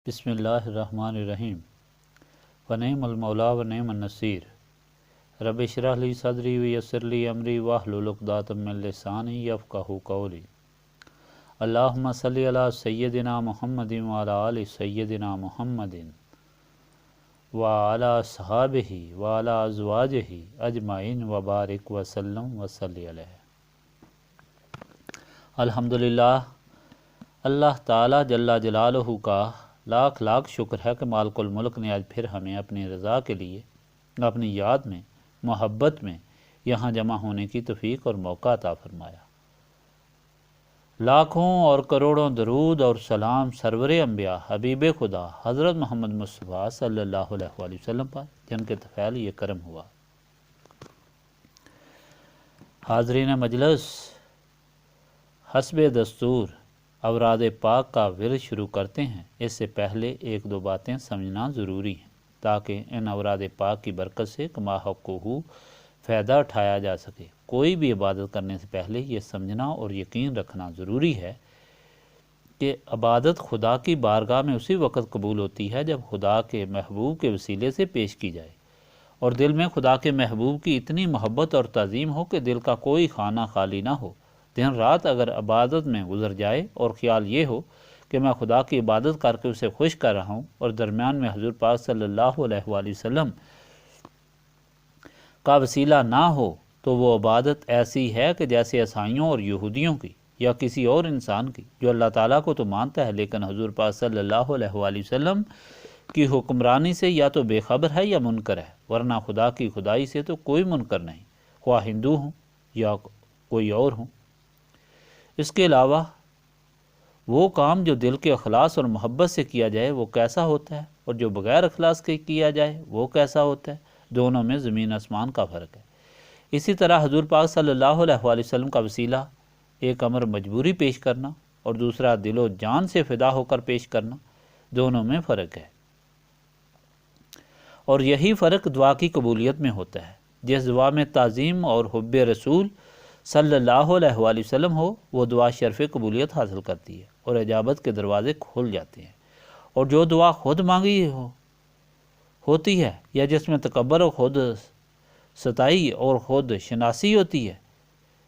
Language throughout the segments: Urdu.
بسم اللہ الرحمن الرحیم ونعم المولا ونعم النصیر رب اشرح لی صدری ویسر لی امری واحلل عقدۃ من لسانی یفقہوا قولی اللہم صلی علی سیدنا محمد وعلی آل سیدنا محمد وعلی اصحابہ وعلی ازواجہ اجمعین وبارک وسلم وصلی علیہ۔ الحمدللہ، اللہ تعالیٰ جل جلالہ کا لاکھ لاکھ شکر ہے کہ مالک الملک نے آج پھر ہمیں اپنی رضا کے لیے اپنی یاد میں محبت میں یہاں جمع ہونے کی توفیق اور موقع عطا فرمایا۔ لاکھوں اور کروڑوں درود اور سلام سرور انبیاء حبیب خدا حضرت محمد مصطفیٰ صلی اللہ علیہ وآلہ وسلم پر، جن کے طفیل یہ کرم ہوا۔ حاضرین مجلس، حسب دستور اوراد پاک کا ورد شروع کرتے ہیں۔ اس سے پہلے ایک دو باتیں سمجھنا ضروری ہیں تاکہ ان اوراد پاک کی برکت سے کما حق ہو فائدہ اٹھایا جا سکے۔ کوئی بھی عبادت کرنے سے پہلے یہ سمجھنا اور یقین رکھنا ضروری ہے کہ عبادت خدا کی بارگاہ میں اسی وقت قبول ہوتی ہے جب خدا کے محبوب کے وسیلے سے پیش کی جائے اور دل میں خدا کے محبوب کی اتنی محبت اور تعظیم ہو کہ دل کا کوئی خانہ خالی نہ ہو۔ دن رات اگر عبادت میں گزر جائے اور خیال یہ ہو کہ میں خدا کی عبادت کر کے اسے خوش کر رہا ہوں اور درمیان میں حضور پاک صلی اللہ علیہ وآلہ وسلم کا وسیلہ نہ ہو تو وہ عبادت ایسی ہے کہ جیسے عیسائیوں اور یہودیوں کی یا کسی اور انسان کی جو اللہ تعالیٰ کو تو مانتا ہے لیکن حضور پاک صلی اللہ علیہ وآلہ وسلم کی حکمرانی سے یا تو بے خبر ہے یا منکر ہے، ورنہ خدا کی خدائی سے تو کوئی منکر نہیں، خواہ ہندو ہوں یا کوئی اور ہوں۔ اس کے علاوہ وہ کام جو دل کے اخلاص اور محبت سے کیا جائے وہ کیسا ہوتا ہے اور جو بغیر اخلاص کے کیا جائے وہ کیسا ہوتا ہے، دونوں میں زمین آسمان کا فرق ہے۔ اسی طرح حضور پاک صلی اللہ علیہ وآلہ وسلم کا وسیلہ ایک امر مجبوری پیش کرنا اور دوسرا دل و جان سے فدا ہو کر پیش کرنا، دونوں میں فرق ہے۔ اور یہی فرق دعا کی قبولیت میں ہوتا ہے۔ جس دعا میں تعظیم اور حب رسول صلی اللہ علیہ وآلہ وسلم ہو وہ دعا شرف قبولیت حاصل کرتی ہے اور اجابت کے دروازے کھل جاتے ہیں، اور جو دعا خود مانگی ہوتی ہے یا جس میں تکبر و خود ستائی اور خود شناسی ہوتی ہے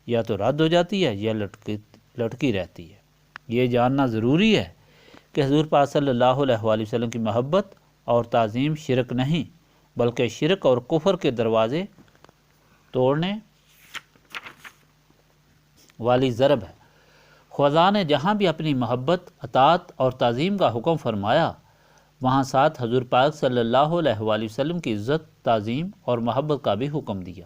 یا تو رد ہو جاتی ہے یا لٹکی رہتی ہے۔ یہ جاننا ضروری ہے کہ حضور پاک صلی اللہ علیہ وآلہ وسلم کی محبت اور تعظیم شرک نہیں بلکہ شرک اور کفر کے دروازے توڑنے والی ضرب ہے۔ خدا نے جہاں بھی اپنی محبت، اطاعت اور تعظیم کا حکم فرمایا وہاں ساتھ حضور پاک صلی اللہ علیہ وآلہ وسلم کی عزت، تعظیم اور محبت کا بھی حکم دیا۔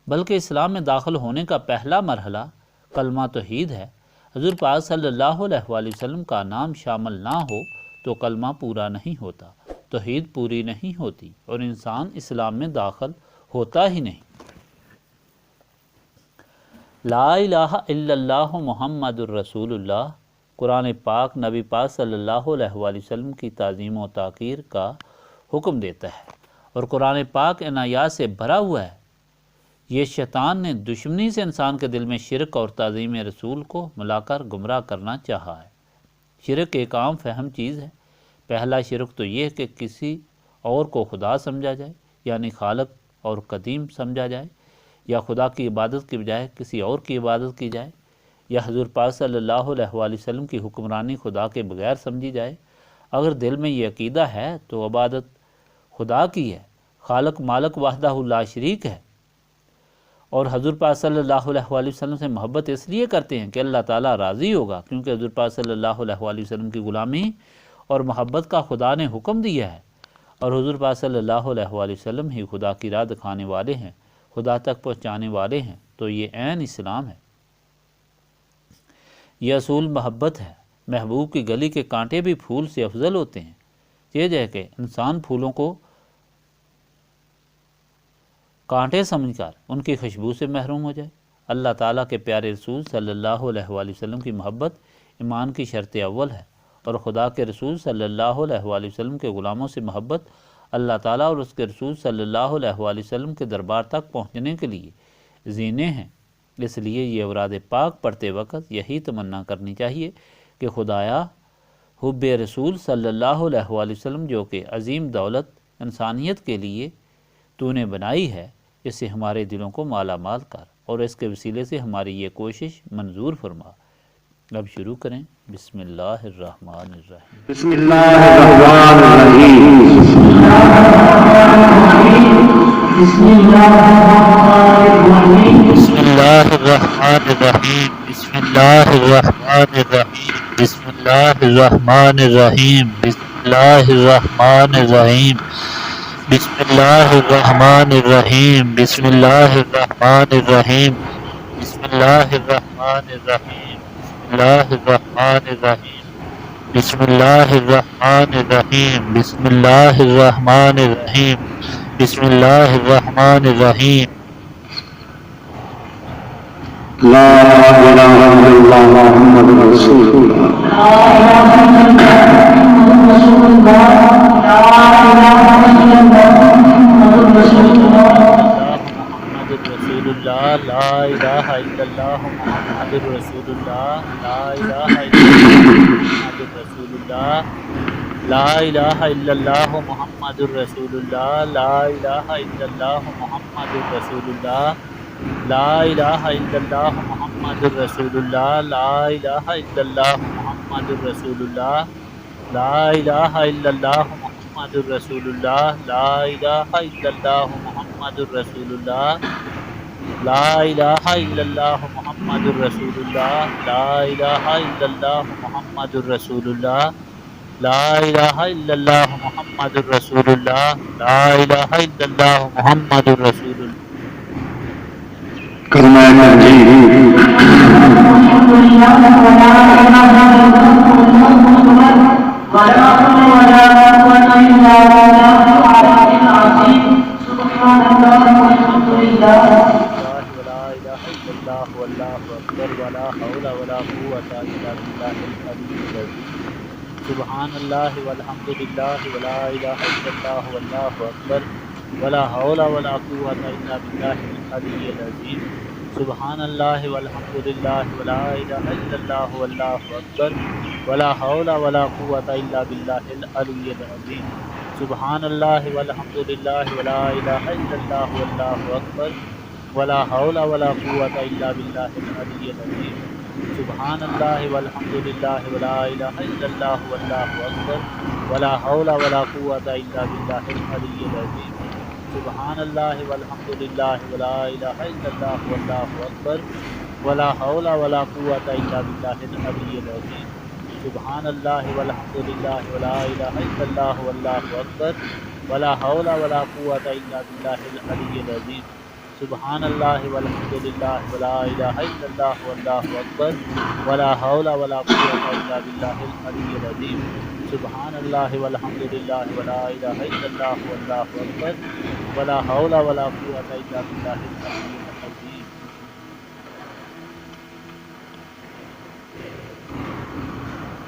بلکہ اسلام میں داخل ہونے کا پہلا مرحلہ کلمہ توحید ہے۔ حضور پاک صلی اللہ علیہ وآلہ وسلم کا نام شامل نہ ہو تو کلمہ پورا نہیں ہوتا، توحید پوری نہیں ہوتی اور انسان اسلام میں داخل ہوتا ہی نہیں۔ لا الہ الا اللہ محمد الرسول اللہ قرآن پاک نبی پاک صلی اللہ علیہ وآلہ وسلم کی تعظیم و تحقیر کا حکم دیتا ہے اور قرآن پاک ان آیات سے بھرا ہوا ہے۔ یہ شیطان نے دشمنی سے انسان کے دل میں شرک اور تعظیم رسول کو ملا کر گمراہ کرنا چاہا ہے۔ شرک ایک عام فہم چیز ہے۔ پہلا شرک تو یہ کہ کسی اور کو خدا سمجھا جائے، یعنی خالق اور قدیم سمجھا جائے، یا خدا کی عبادت کی بجائے کسی اور کی عبادت کی جائے، یا حضور پاک صلی اللہ علیہ وآلہ وسلم کی حکمرانی خدا کے بغیر سمجھی جائے۔ اگر دل میں یہ عقیدہ ہے تو عبادت خدا کی ہے، خالق مالک وحدہ لا شریک ہے، اور حضور پاک صلی اللہ علیہ وآلہ وسلم سے محبت اس لیے کرتے ہیں کہ اللہ تعالیٰ راضی ہوگا، کیونکہ حضور پاک صلی اللہ علیہ وآلہ وسلم کی غلامی اور محبت کا خدا نے حکم دیا ہے، اور حضور پاک صلی اللہ علیہ وآلہ وسلم ہی خدا کی راہ دکھانے والے ہیں، خدا تک پہنچانے والے ہیں، تو یہ عین اسلام ہے۔ یہ اصول محبت ہے۔ محبوب کی گلی کے کانٹے بھی پھول سے افضل ہوتے ہیں۔ یہ ہے کہ انسان پھولوں کو کانٹے سمجھ کر ان کی خوشبو سے محروم ہو جائے۔ اللہ تعالیٰ کے پیارے رسول صلی اللہ علیہ وآلہ وسلم کی محبت ایمان کی شرط اول ہے، اور خدا کے رسول صلی اللہ علیہ وآلہ وسلم کے غلاموں سے محبت اللہ تعالیٰ اور اس کے رسول صلی اللہ علیہ وآلہ وسلم کے دربار تک پہنچنے کے لیے زینے ہیں۔ اس لیے یہ اوراد پاک پڑھتے وقت یہی تمنا کرنی چاہیے کہ خدایا حب رسول صلی اللہ علیہ وآلہ وسلم جو کہ عظیم دولت انسانیت کے لیے تو نے بنائی ہے، اس سے ہمارے دلوں کو مالا مال کر اور اس کے وسیلے سے ہماری یہ کوشش منظور فرما۔ اب شروع کریں۔ بسم اللہ الرحمن الرحیم۔ بسم اللہ الرحمن الرحیم۔ بسم اللہ الرحمن الرحیم۔ بسم اللہ الرحمن الرحیم۔ بسم اللہ الرحمن الرحیم۔ بسم اللہ الرحمن الرحیم۔ بسم اللہ الرحمن الرحیم۔ بسم اللہ الرحمن الرحیم۔ بسم اللہ الرحمن الرحیم۔ بسم اللہ الرحمن الرحیم۔ بسم اللہ الرحمن الرحیم۔ بسم اللہ الرحمن الرحیم۔ لا الہ الا اللہ محمد رسول اللہ۔ لا الہ الا اللہ محمد رسول اللہ۔ لا الہ الا اللہ محمد رسول اللہ۔ لا الہ الا اللہ محمد رسول اللہ۔ لا الہ الا اللہ محمد رسول اللہ۔ لا الہ الا اللہ محمد رسول اللہ۔ لا الہ الا اللہ محمد رسول اللہ۔ لا الہ الا اللہ محمد رسول اللہ۔ لا الہ الا اللہ محمد رسول اللہ۔ لا الہ الا اللہ محمد رسول اللہ۔ لا الہ الا اللہ محمد رسول اللہ۔ لا الہ الا اللہ محمد رسول اللہ۔ کلمہ تنجید۔ سبحان اللہ والحمد للہ ولا الہ الا اللہ واللہ اکبر ولا حول ولا قوۃ الا باللہ العلی العظیم۔ سبحان اللہ والحمد للہ ولا الہ الا اللہ واللہ اکبر ولا حول ولا قوۃ الا باللہ العلی العظیم۔ سبحان اللہ والحمد للہ ولا الہ الا اللہ واللہ اکبر ولا حول ولا قوۃ الا باللہ العلی العظیم۔ سبحان اللہ والحمد للہ ولا الہ الا اللہ واللہ اکبر ولا حول ولا قوۃ الا باللہ العلی العظیم۔ سبحان اللہ والحمد للہ ولا الہ الا اللہ واللہ اکبر ولا حول ولا قوۃ الا باللہ العلی العظیم۔ سبحان اللہ والحمد للہ ولا الہ الا اللہ واللہ اکبر ولا حول ولا قوۃ الا باللہ العلی العظیم۔ سبحان اللہ والحمد للہ ولا الہ الا اللہ واللہ اکبر ولا حول ولا قوۃ الا باللہ العلی العظیم۔ سبحان اللہ والحمد للہ ولا الہ الا اللہ واللہ اکبر ولا حول ولا قوۃ الا باللہ العلی العظیم۔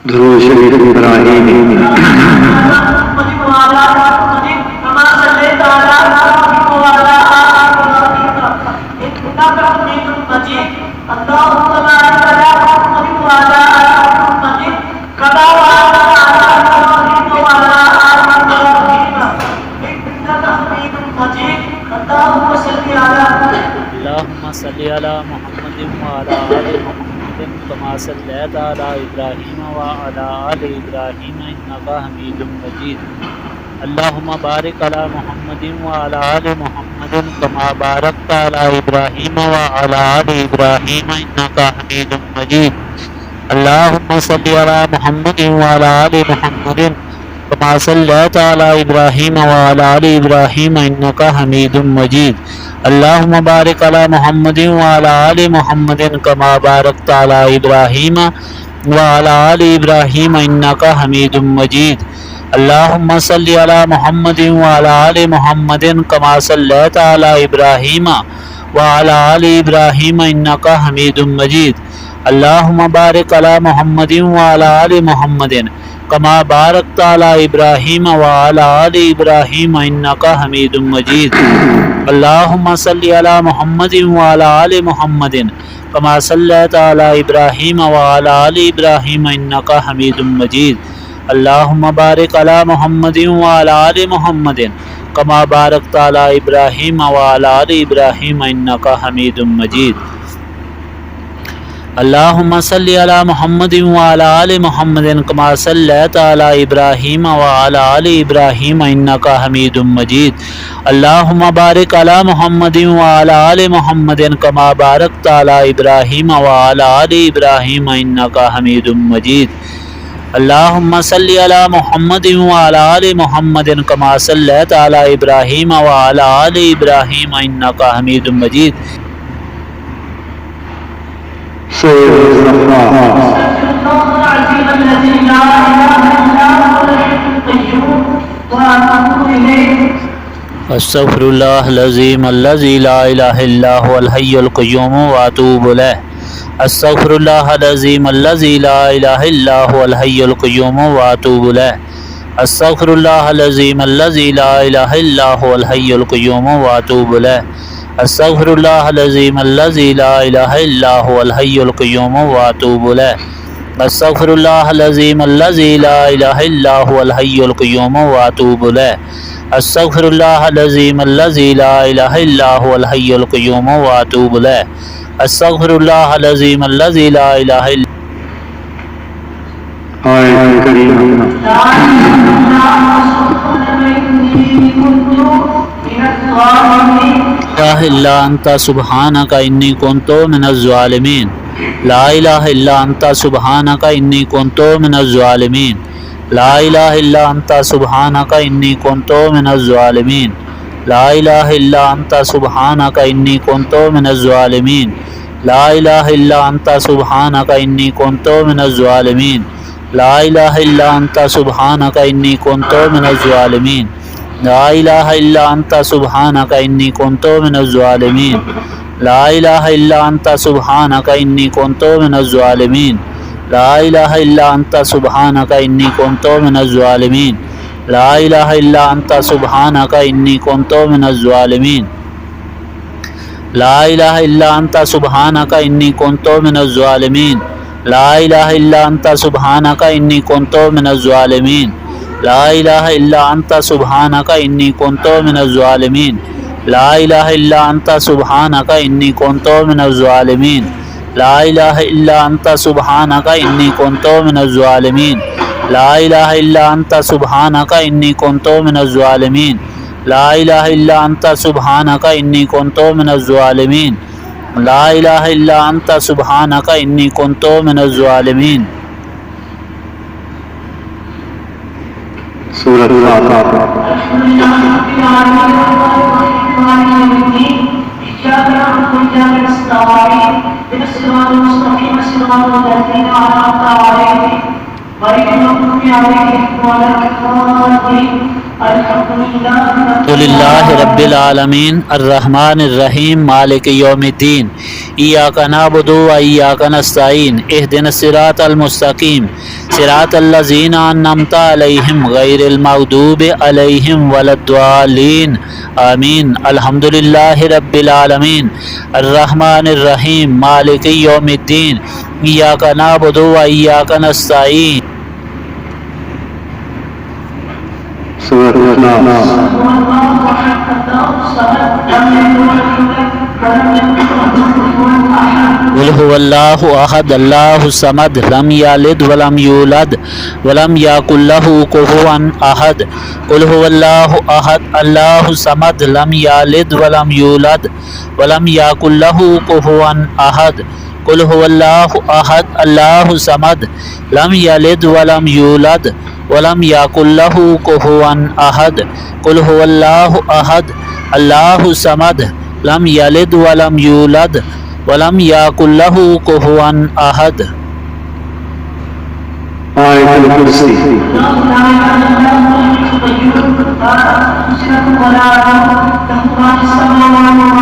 درود شریف ابراہیمی۔ اللہم صلی علی محمد وعلی آل محمد کما صلیت علی ابراہیم وعلی آل ابراہیم انک حمید مجید۔ اللہم بارک علی محمد وعلی آل محمد کما بارکت علی ابراہیم وعلی آل ابراہیم انک حمید مجید۔ اللہم صلی علی محمد وعلی آل محمد کما صلیت علی ابراہیم وعلی آل ابراہیم انک حمید مجید۔ اللہم بارک علی محمد وعلی آل محمد کما بارکت علی ابراہیم وعلی آل ابراہیم انک حمید مجید۔ اللہم صلی علی محمد وعلی آل محمد کما صلیت علی ابراہیم وعلی آل ابراہیم انک حمید مجید۔ اللہم بارک علی محمد وعلی آل محمد کما بارکت علی ابراہیم وعلی آل ابراہیم انک حمید مجید۔ اللہم صلی علی محمد وعلی آل محمد کما صلیت علی ابراہیم وعلی آل ابراہیم انک حمید مجید۔ اللہم بارک علی محمد وعلی آل محمد کما بارکت علی ابراہیم وعلی آل ابراہیم انک حمید مجید اللہم صلی علی محمد وعلی آل محمد کما صلیت علی ابراہیم وعلی آل ابراہیم انک حمید مجید اللہم بارک علی محمد وعلی آل محمد کما بارکت علی ابراہیم وعلی آل ابراہیم انک حمید مجید اللہم صلی علی محمد وعلی آل محمد کما صلیت علی ابراہیم وعلی آل ابراہیم انک حمید مجید استغفر اللہ العظیم الذی لا الہ الا هو الحی القیوم واتوب الیہ استغفر اللہ العظیم الذی لا الہ الا هو الحی القیوم واتوب الیہ استغفر اللہ العظیم الذی لا الہ الا هو الحی القیوم واتوب الیہ استغفر اللہ العظیم الذی لا الہ الا هو الحی القیوم واتوب الیہ استغفر اللہ العظیم الذی لا الہ الا هو الحی القیوم واتوب الیہ استغفر اللہ العظیم الذی لا الہ الا هو الحی القیوم واتوب الیہ استغفر اللہ العظیم الذی لا الہ الا الا انت سبحانک انی کنت من الظالمین لا الہ الا انت سبحانک انی کنت من الظالمین لا الہ الا انت سبحانک انی کنت من الظالمین لا الہ الا انت سبحانک انی کنت من الظالمین لا الہ الا انت سبحانک انی کنت من الظالمین لا الہ الا انت سبحانک انی کنت من الظالمین لا الہ الا انت سبحانک انی کنت من الظالمین لا الہ الا انت سبحانک انی کنت من الظالمین لا الہ الا انت سبحانک انی کنت من الظالمین لا الہ الا انت سبحانک انی کنت من الظالمین لا الہ الا انت سبحانک انی کنت من الظالمین لا الہ الا انت سبحانک انی کنت من الظالمین لا الہ الا انت سبحانک انی کنت من الظالمین لا الہ الا انت سبحانک انی کنت من الظالمین لا الہ الا انت سبحانک انی کنت من الظالمین لا الہ الا انت سبحانک انی کنت من الظالمین لا الہ الا انت سبحانک انی کنت من الظالمین لا الہ الا انت سبحانک انی کنت من الظالمین سورۃ الفاتحہ الحمد للہ رب العالمین الرحمن الرحیم مالک یوم الدین ایاک نعبد و ایاک نستعین اہدنا الصراط المستقیم صراط الذین انعمت علیہم غیر المغضوب علیہم ولا الضالین آمین الحمد للہ رب العالمین الرحمن الرحیم مالک یوم الدین ایاک نعبد و ایاک نستعین سورۃ الناس قل هو اللہ احد اللہ الصمد لم یلد ولم یولد ولم یکن له کفوا احد قل هو اللہ احد اللہ الصمد لم یلد ولم یولد ولم یکن له کفوا احد قل هو اللہ احد اللہ الصمد لم یلد ولم یولد ولم یکن له کفوا احد قل هو اللہ احد اللہ الصمد لم یلد ولم یولد ولم یکن له کفوا احد آیت الکرسی لا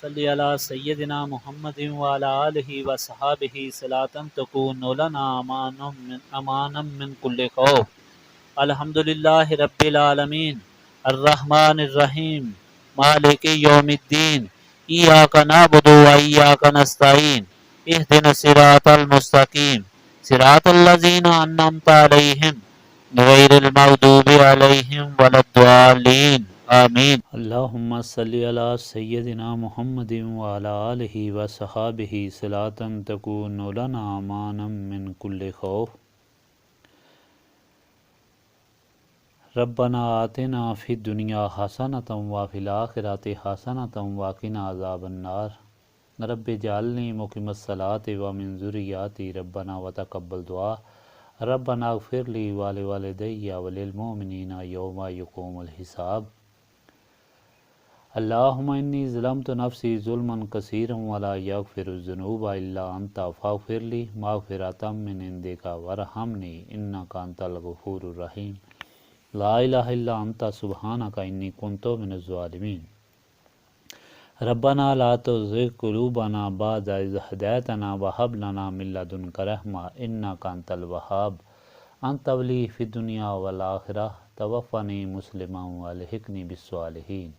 صلی علی سیدنا محمد وعلی آلہ وصحابہ صلاۃ تکون لنا امانا من کل خوف۔ الحمدللہ رب العالمین الرحمن الرحیم مالک یوم الدین ایاک نعبد و ایاک نستعین اہدنا الصراط المستقیم صراط الذین انعمت علیہم غیر المغضوب علیہم ولا الضالین آمین۔ اللہم صلی علی سیدنا محمد وعلی آلہ وصحابہ صلاۃ تکون لنا امانا من کل خوف۔ ربنا آتنا فی الدنیا حسنۃ وفی الآخرۃ حسنۃ وقنا عذاب النار۔ رب اجعلنی مقیم الصلاۃ ومن ذریاتی ربنا وتقبل دعا۔ ربنا اغفر لی ولوالدی وللمؤمنین یوم یقوم الحساب۔ اللہم انی ظلمت نفسی ظلما کثیرا ولا یغفر الذنوب الا انت فاغفر لی مغفرۃ من عندک وارحمنی انک انت الغفور الرحیم۔ لا الہ الا انت سبحانک انی کنت من الظالمین۔ ربنا لا تزغ قلوبنا بعد اذ ہدیتنا وہب لنا من لدنک رحمۃ انک انت الوہاب۔ انت ولی فی الدنیا والآخرہ توفنی مسلما والحقنی بالصالحین۔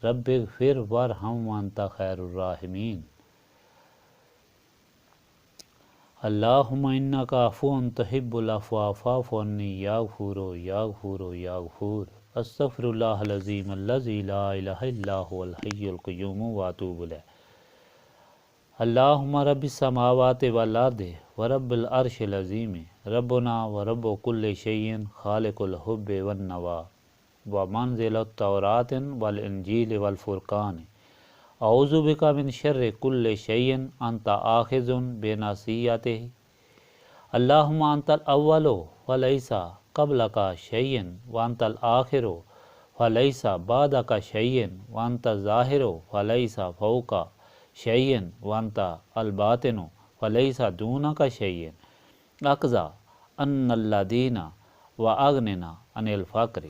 رب اغفر وارحم وانت خیر الراحمین۔ اللہم انک عفو تحب العفو فاعف عنی یا غفور یا غفور یا غفور۔ استغفر اللہ العظیم الذی لا الہ الا هو الحی القیوم واتوب الیہ۔ اللہم رب السماوات والارض ورب العرش العظیم ربنا ورب کل شیء خالق الحب والنوى ومنزل التوراۃ والانجیل والفرقان اعوذ بک من شر کل شیء انت آخذ بناصیتہ۔ اللہم انت الاول فلیس قبلک شیء وانت الآخر فلیس بعدک شیء وانت الظاہر فلیس فوقک شیء وانت الباطن فلیس دونک شیء۔ اقضی عنا الدین واغننا عن الفقر۔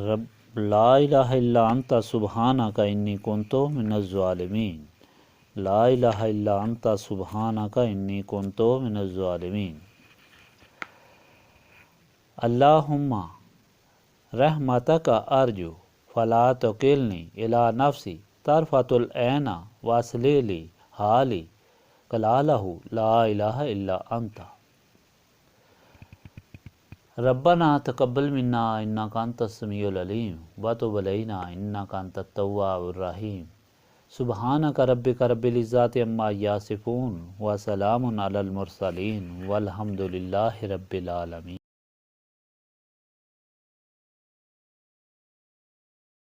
رب لا الہ الا انت سبحانک انی کنت من الظالمین۔ لا الہ الا انت سبحانک انی کنت من الظالمین۔ اللہم رحمتک ارجو فلا تکلنی الی نفسی طرفۃ العین واصلح لی حالی کلالہ لا الہ الا انت۔ ربنا تقبل منا انک انت السمیع العلیم وتب علینا انک انت التواب الرحیم۔ سبحانک ربک رب العزۃ عما یصفون وسلام علی المرسلین والحمد للہ رب العالمین۔